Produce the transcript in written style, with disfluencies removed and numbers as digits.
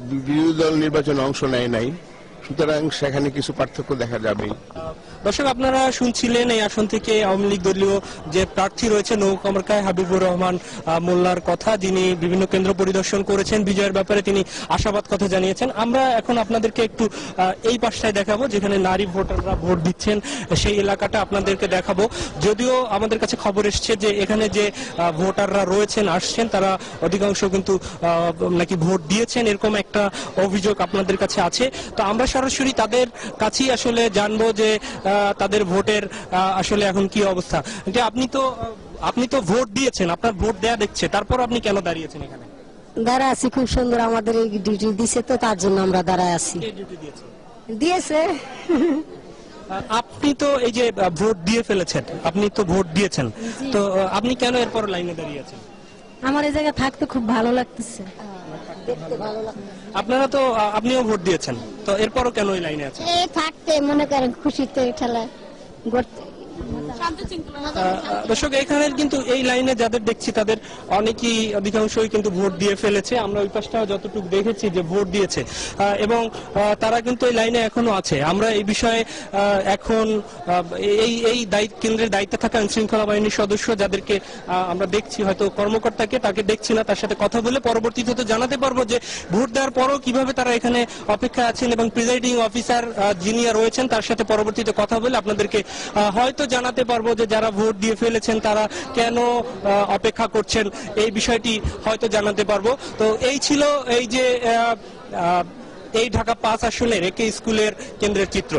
বিরোধী দল নির্বাচনে অংশ নেয় নাই, সুতরাং সেখানে কিছু পার্থক্য দেখা যাবে। দর্শক, আপনারা শুনছিলেন এই আসন থেকে আওয়ামী লীগ দলীয় যে প্রার্থী রয়েছে নৌকা মার্কায় হাবিবুর রহমান মোল্লার কথা, যিনি বিভিন্ন কেন্দ্র পরিদর্শন করেছেন, বিজয়ের ব্যাপারে তিনি আশাবাদ কথা জানিয়েছেন। আমরা এখন আপনাদেরকে একটু এই পাশটায় দেখাবো যেখানে নারী ভোটাররা ভোট দিচ্ছেন, সেই এলাকাটা আপনাদেরকে দেখাবো। যদিও আমাদের কাছে খবর এসছে যে এখানে যে ভোটাররা রয়েছেন আসছেন তারা অধিকাংশ কিন্তু নাকি ভোট দিয়েছেন, এরকম একটা অভিযোগ আপনাদের কাছে আছে। তো আমরা সরাসরি তাদের কাছেই আসলে জানবো যে তাদের ভোটের আসলে এখন কি অবস্থা। যে আপনি তো ভোট দিয়েছেন, আপনার ভোট দেয়া দেখছে, তারপর আপনি কেন দাঁড়িয়েছেন এখানে? দাঁড়ায় আছি, খুব সুন্দর আমাদের এই ডিউটি দিছে, তো তার জন্য আমরা দাঁড়ায় আছি। দিয়েছে। আপনি তো এই যে ভোট দিয়ে ফেলেছেন, আপনি তো ভোট দিয়েছেন, তো আপনি কেন এরপর লাইনে দাঁড়িয়ে আছেন? আমার এই জায়গায় থাকতে খুব ভালো লাগতেছে। আপনারা তো আপনিও ভোট দিয়েছেন, তো এরপরও কেন এই লাইনে আছেন? থাকতে মনে করেন খুশিতে ঠেলা করতে। দর্শক, এখানে কিন্তু এই লাইনে যাদের দেখছি তাদের অনেকেই অধিকাংশই কিন্তু ভোট দিয়ে ফেলেছে। আমরা ওই পাশটাও যতটুকু দেখেছি যে ভোট দিয়েছে এবং তারা কিন্তু এই লাইনে এখনো আছে। আমরা এই বিষয়ে এখন এই কেন্দ্রের দায়িত্বে থাকা আইন শৃঙ্খলা বাহিনীর সদস্য যাদেরকে আমরা দেখছি, হয়তো কর্মকর্তাকে তাকে দেখছি না, তার সাথে কথা বলে পরবর্তীতে তো জানাতে পারবো যে ভোট দেওয়ার পরও কিভাবে তারা এখানে অপেক্ষায় আছেন এবং প্রিজাইডিং অফিসার যিনি রয়েছেন তার সাথে পরবর্তীতে কথা বলে আপনাদেরকে হয়তো জানাতে পারবো যে যারা ভোট দিয়ে ফেলেছেন তারা কেন অপেক্ষা করছেন, এই বিষয়টি হয়তো জানাতে পারবো। তো এই ছিল এই যে এই ঢাকা 5 আসনের একে স্কুলের কেন্দ্রের চিত্র।